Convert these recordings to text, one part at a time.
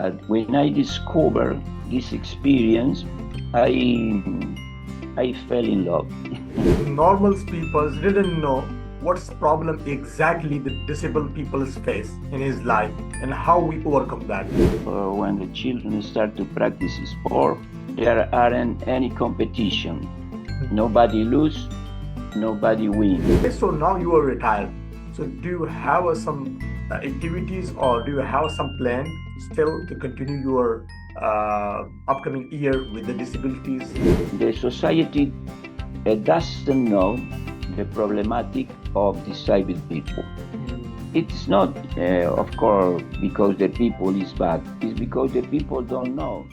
But when I discovered this experience, I fell in love. Normal people didn't know what's the problem exactly the disabled people face in his life and how we overcome that. When the children start to practice sport, there aren't any competition. Nobody lose, nobody win. Okay, so now you are retired. So do you have some activities or do you have some plan still to continue your upcoming year with the disabilities? The society doesn't know the problematic of disabled people. It's not, of course, because the people is bad. It's because the people don't know.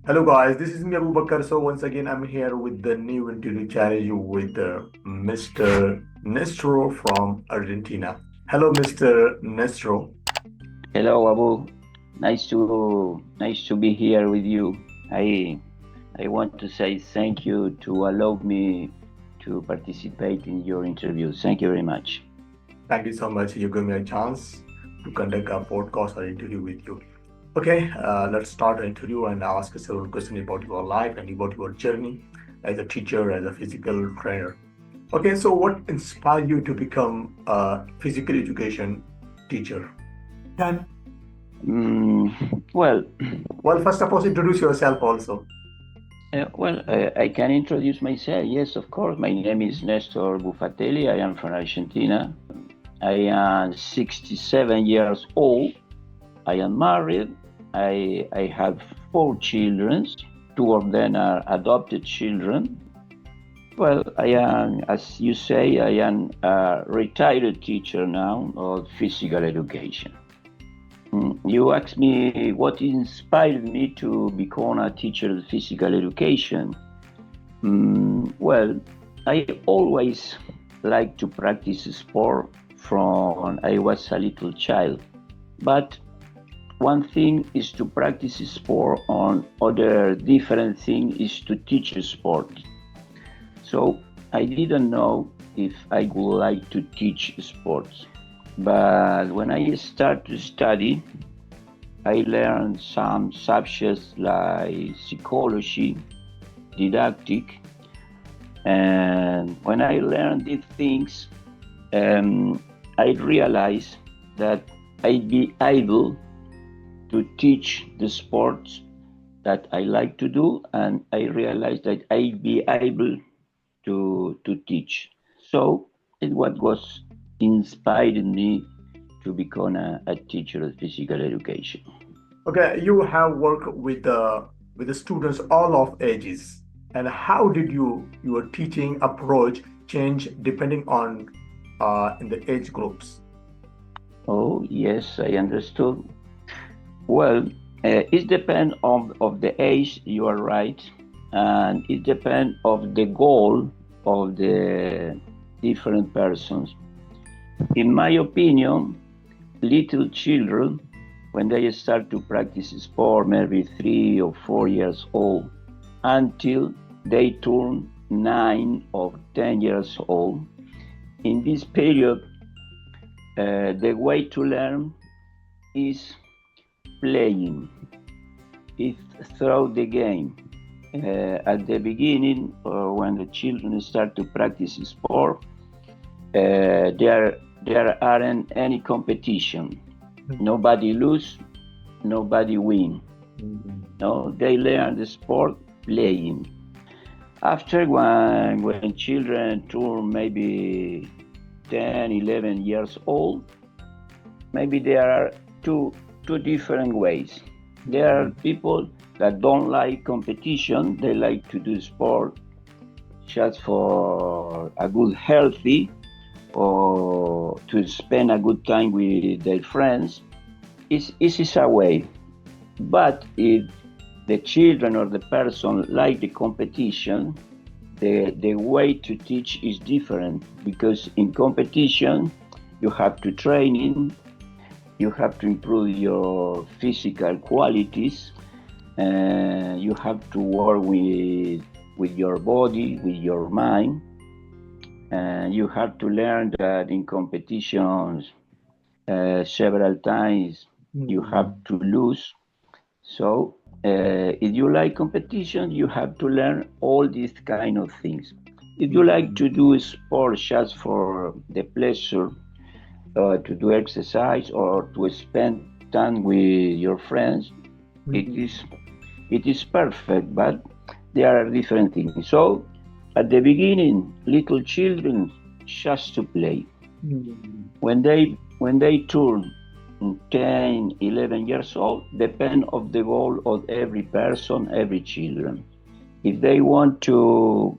Hello guys, this is me Abu Bakar. So once again, I'm here with the new interview challenge with Mr. Néstor from Argentina. Hello, Mr. Néstor. Hello, Abu. Nice to be here with you. I want to say thank you to allow me to participate in your interview. Thank you very much. Thank you so much. You gave me a chance to conduct a podcast or interview with you. Okay, let's start the interview and ask several questions about your life and about your journey as a teacher, as a physical trainer. Okay, so what inspired you to become a physical education teacher? Can Well, Well, first of all, introduce yourself also. I can introduce myself. Yes, of course. My name is Néstor Bufatelli. I am from Argentina. I am 67 years old. I am married. I have 4 children. 2 of them are adopted children. Well, I am, as you say, I am a retired teacher now of physical education. You asked me what inspired me to become a teacher of physical education. Well, I always liked to practice sport from I was a little child. But one thing is to practice sport, on other different thing is to teach sport. So I didn't know if I would like to teach sports. But when I started to study, I learned some subjects like psychology, didactic, and when I learned these things, I realized that I'd be able to teach the sports that I like to do, and I realized that I'd be able to teach. So it was inspired me to become a teacher of physical education. Okay, you have worked with the students all of ages, and how did your teaching approach change depending on in the age groups? Oh yes, I understood. Well, it depends of the age. You are right, and it depends of the goal of the different persons. In my opinion, little children, when they start to practice sport, maybe 3 or 4 years old, until they turn 9 or 10 years old, in this period, the way to learn is playing, is through the game. At the beginning, or when the children start to practice sport, there aren't any competition. Nobody lose, nobody win. No, they learn the sport playing. After when children turn maybe 10, 11 years old, maybe there are two different ways. There are people that don't like competition. They like to do sport just for a good healthy or to spend a good time with their friends. It is a way. But if the children or the person like the competition, the way to teach is different, because in competition you have to train in, you have to improve your physical qualities. You have to work with your body, with your mind. You have to learn that in competitions several times you have to lose. So if you like competition, you have to learn all these kind of things. If you like to do sport just for the pleasure, to do exercise or to spend time with your friends, it is perfect, but there are different things. So at the beginning, little children just to play. When they turn 10, 11 years old, depend of the goal of every person, every children. If they want to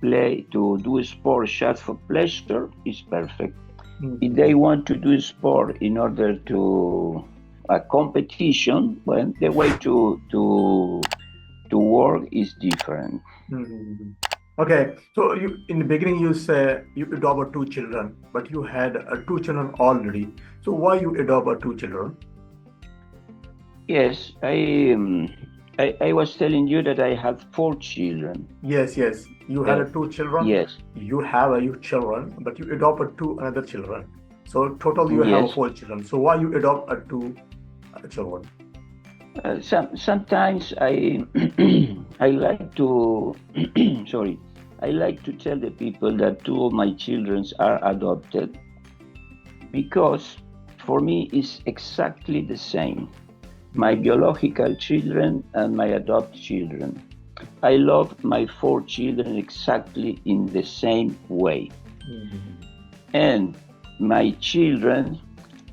play, to do sport just for pleasure, it's perfect. If they want to do sport in order to a competition, well, the way to work is different. Okay, so you in the beginning you say you adopt two children, but you had two children already. So why you adopt two children? Yes, I was telling you that I have 4 children. Yes, yes. You Uh, had two children. yes, You have you children, but you adopt two another children. So total you have yes. four children. So why you adopt two children? Sometimes I I like to sorry, I like to tell the people that 2 of my children are adopted because for me it's exactly the same. My biological children and my adopted children. I love my 4 children exactly in the same way. And my children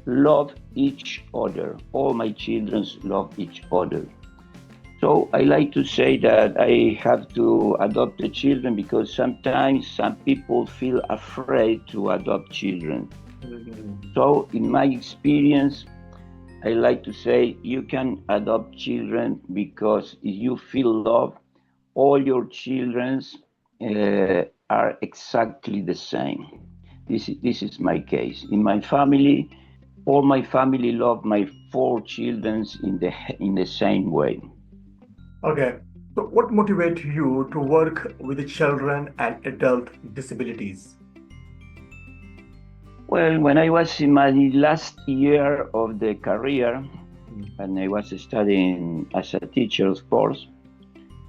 love each other. All my children love each other. So I like to say that I have to adopt the children because sometimes some people feel afraid to adopt children. So in my experience, I like to say you can adopt children because if you feel love, all your children are exactly the same. This is my case. In my family, all my family love my 4 children in the same way. Okay. So what motivates you to work with the children and adult disabilities? Well, when I was in my last year of the career, and I was studying as a teacher, of course,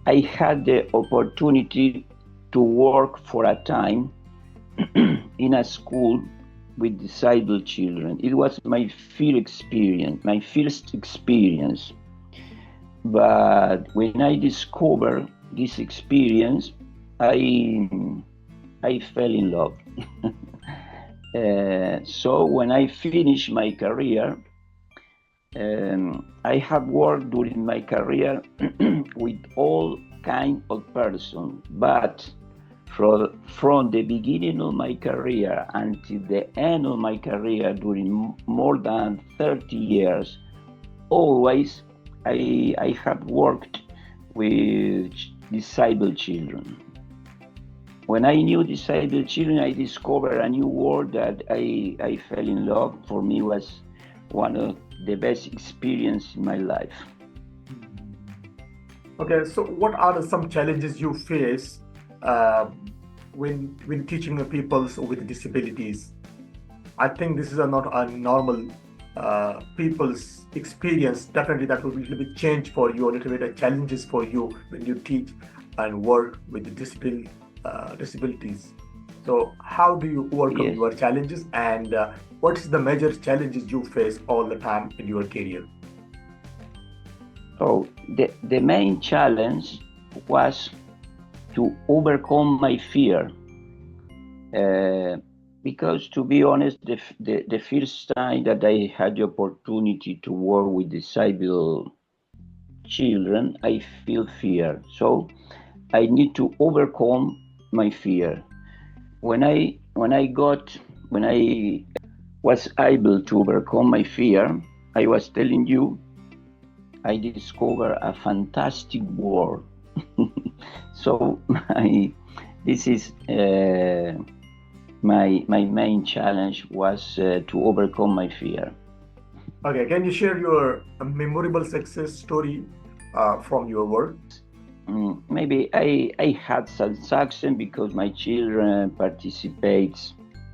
I had the opportunity to work for a time in a school with disabled children. It was my first experience. But when I discovered this experience, I fell in love. So when I finished my career, I have worked during my career with all kind of persons, but from the beginning of my career until the end of my career, during more than 30 years, always I have worked with disabled children. When I knew disabled children, I discovered a new world that I fell in love. For me, was one of the best experience in my life. Okay, so what are some challenges you face when teaching the people with disabilities? I think this is not a normal people's experience. Definitely, that will be a little bit change for you, a little bit of challenges for you when you teach and work with the disabilities. So, how do you overcome Yes. your challenges, and what is the major challenges you face all the time in your career? Oh, the main challenge was to overcome my fear. Because to be honest, the first time that I had the opportunity to work with disabled children, I feel fear. So I need to overcome my fear. When I was able to overcome my fear, I was telling you, I discovered a fantastic world. So this is my main challenge was to overcome my fear. Okay, can you share your memorable success story from your work? Maybe I had some success because my children participate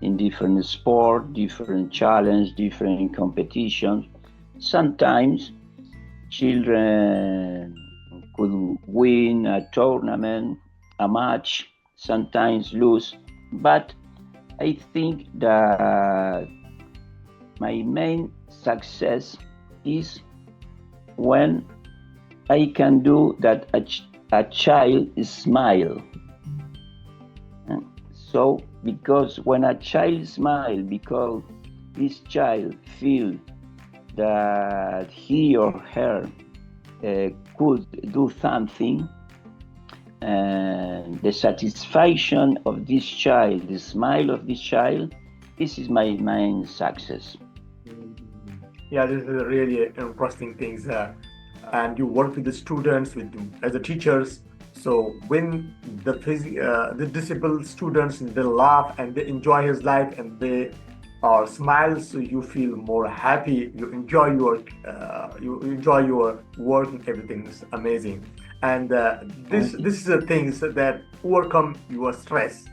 in different sport, different challenge, different competitions. Sometimes children could win a tournament, a match, sometimes lose. But I think that my main success is when I can do that a child smile. So because when a child smile, because this child feel that he or her could do something, and the satisfaction of this child, the smile of this child, this is my main success. Yeah, this is a really interesting things. And you work with the students, with as a teachers. So when the disabled students they laugh and they enjoy his life and they smile, so you feel more happy. You enjoy your work and everything is amazing. And this is the things that overcome your stress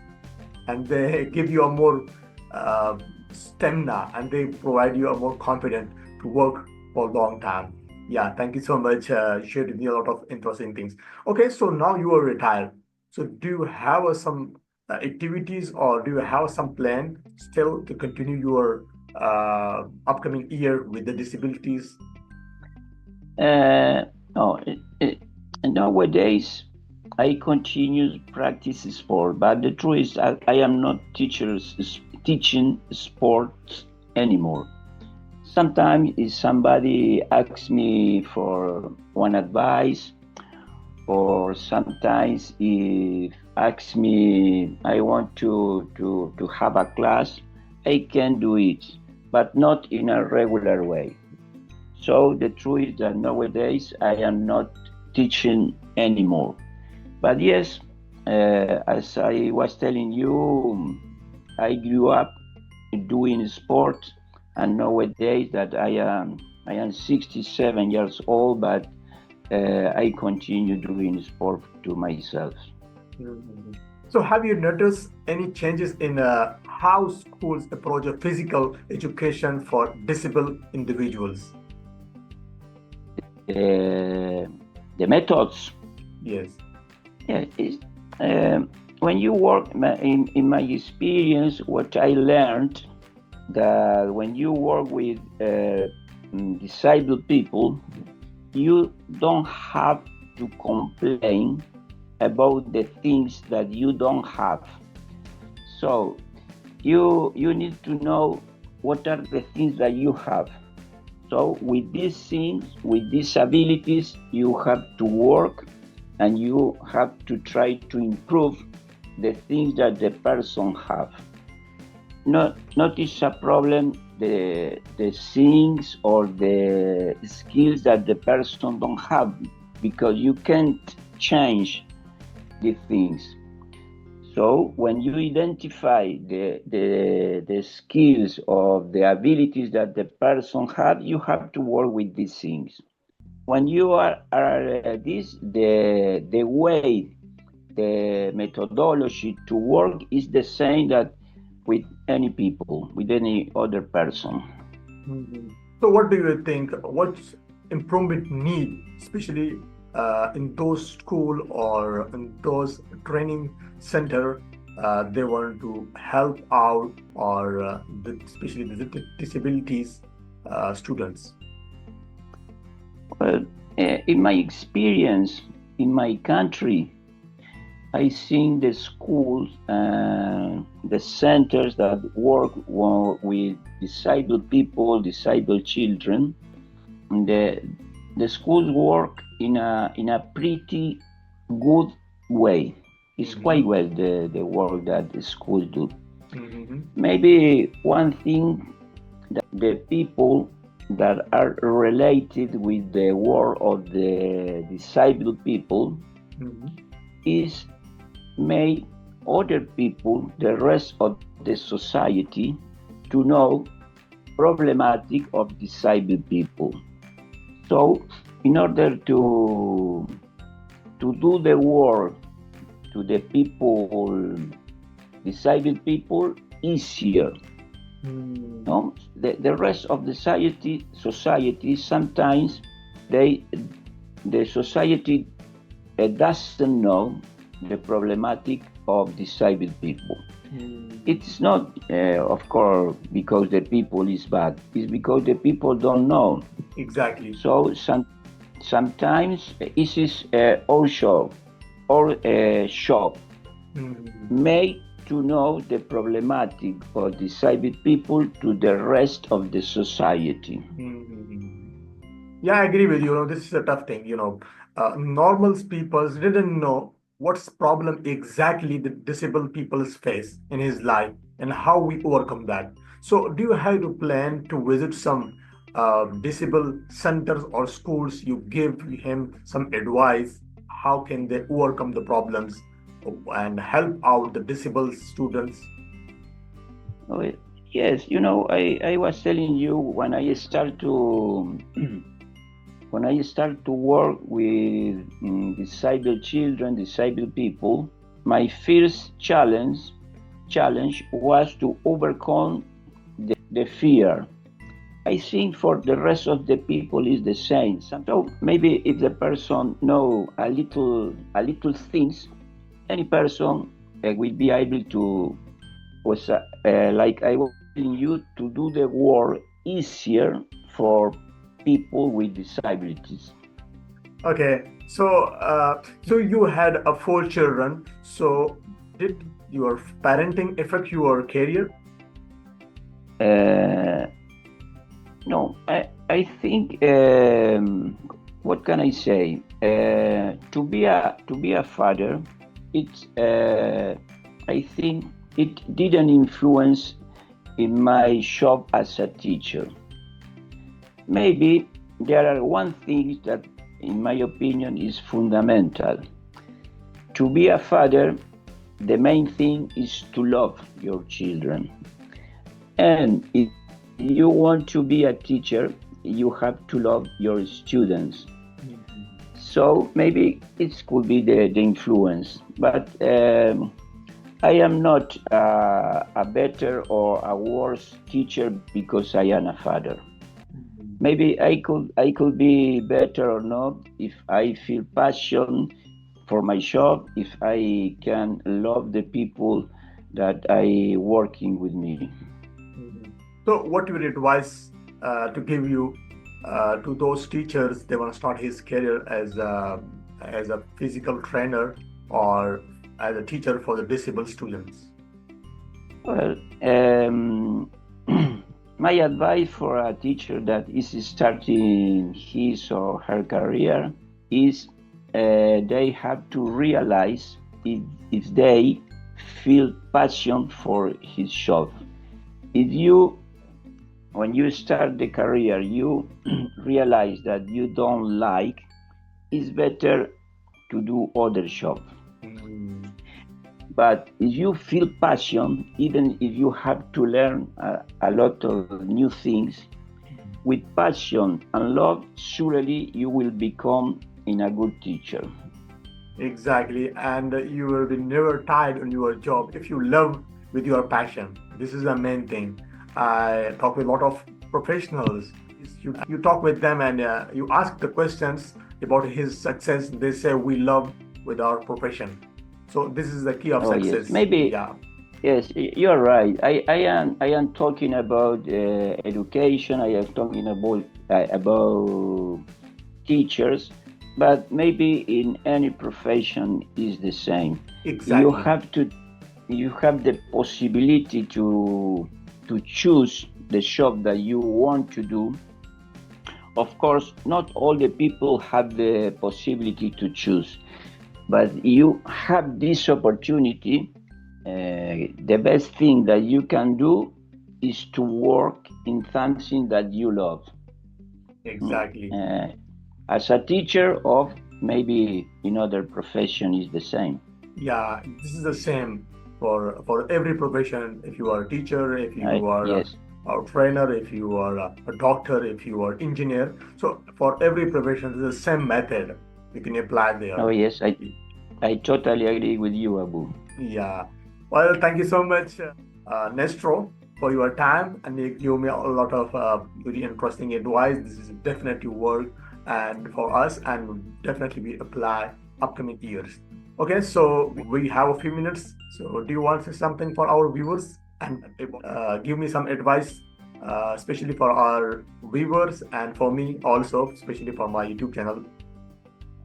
and they give you a more uh, stamina and they provide you a more confidence to work for a long time. Yeah, thank you so much. Shared with me a lot of interesting things. Okay, so now you are retired. So do you have some activities or do you have some plan still to continue your upcoming year with the disabilities? Uh, no, nowadays I continue practice sport, but the truth is I am not teaching sports anymore. Sometimes if somebody asks me for one advice, or sometimes if asks me I want to have a class, I can do it, but not in a regular way. So the truth is that nowadays I am not teaching anymore. But yes, as I was telling you, I grew up doing sport, and nowadays that I am 67 years old, but I continue doing sport to myself. Mhm. So, have you noticed any changes in how schools approach a physical education for disabled individuals? The methods, Yes. yeah, when you work in my experience, what I learned that when you work with disabled people, you don't have to complain about the things that you don't have. So you need to know what are the things that you have. So with these things, with these abilities, you have to work and you have to try to improve the things that the person have. Not is a problem the things or the skills that the person don't have, because you can't change the things. So when you identify the skills or the abilities that the person have, you have to work with these things. When you are this, the way, the methodology to work is the same that with any people, with any other person. Mhm. So, what do you think? What improvement need, especially in those school or in those training center, they want to help out or especially the disabilities students? Well, in my experience in my country, I think the schools and the centers that work with disabled people, disabled children, the the schools work in a pretty good way. It's quite Mhm. well the work that the schools do. Mhm. Maybe one thing that the people that are related with the work of the disabled people Mhm. is make other people, the rest of the society, to know problematic of disabled people. So, in order to do the work to the people, disabled people, easier. No? The rest of the society sometimes the society doesn't know the problematic of disabled people. It's not, of course, because the people is bad. It's because the people don't know. Exactly. So sometimes it is our job made to know the problematic of disabled people to the rest of the society. Yeah, I agree with you. This is a tough thing. Normal people didn't know what's problem exactly the disabled people's face in his life and how we overcome that. So, do you have to plan to visit some disabled centers or schools? You give him some advice. How can they overcome the problems and help out the disabled students? Oh, yes, I was telling you when I start to work with disabled children, disabled people, my first challenge was to overcome the fear. I think for the rest of the people is the same. So maybe if the person know a little things, any person will be able to, like I was telling you, to do the work easier for people with disabilities. Okay, so you had 4 children. So did your parenting affect your career? No, I think what can I say? To be a father, it's I think it didn't influence in my job as a teacher. Maybe there are one thing that, in my opinion, is fundamental. To be a father, the main thing is to love your children. And if you want to be a teacher, you have to love your students. So maybe it could be the influence, but I am not a better or a worse teacher because I am a father. Maybe I could be better or not if I feel passion for my job, if I can love the people that I working with me. So what would advise to give you to those teachers they want to start his career as a physical trainer or as a teacher for the disabled students? Well, my advice for a teacher that is starting his or her career is they have to realize if they feel passion for his job. If you, when you start the career, you realize that you don't like, it's better to do other job. But if you feel passion, even if you have to learn a lot of new things, with passion and love, surely you will become a good teacher. Exactly, and you will be never tired on your job if you love with your passion. This is the main thing. I talk with a lot of professionals. You talk with them and you ask the questions about his success. They say we love with our profession. So this is the key of success. Yes, maybe. Yeah. Yes, you're right. I am talking about education. I am talking about teachers, but maybe in any profession is the same. Exactly. You have the possibility to choose the job that you want to do. Of course, not all the people have the possibility to choose, but you have this opportunity. The best thing that you can do is to work in something that you love. Exactly. As a teacher, or maybe in other profession is the same. Yeah, this is the same for every profession. If you are a teacher, if you are Yes. a trainer, if you are a doctor, if you are engineer. So for every profession, there's the same method you can apply there. Oh yes, I totally agree with you, Abu. Yeah. Well, thank you so much, Nestro, for your time, and you give me a lot of very interesting advice. This is definitely work and for us, and definitely we apply upcoming years. Okay, so we have a few minutes. So, do you want to say something for our viewers and give me some advice, especially for our viewers and for me also, especially for my YouTube channel?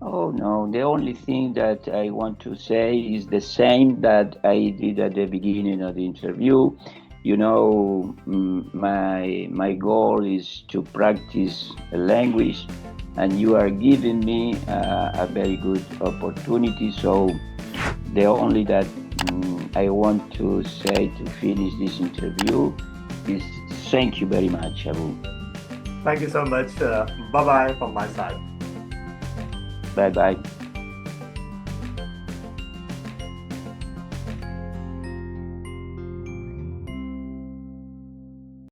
Oh no, the only thing that I want to say is the same that I did at the beginning of the interview. You know, my goal is to practice a language, and you are giving me a very good opportunity. So the only that I want to say to finish this interview is thank you very much, Abu. Thank you so much. Bye bye from my side. Bye bye.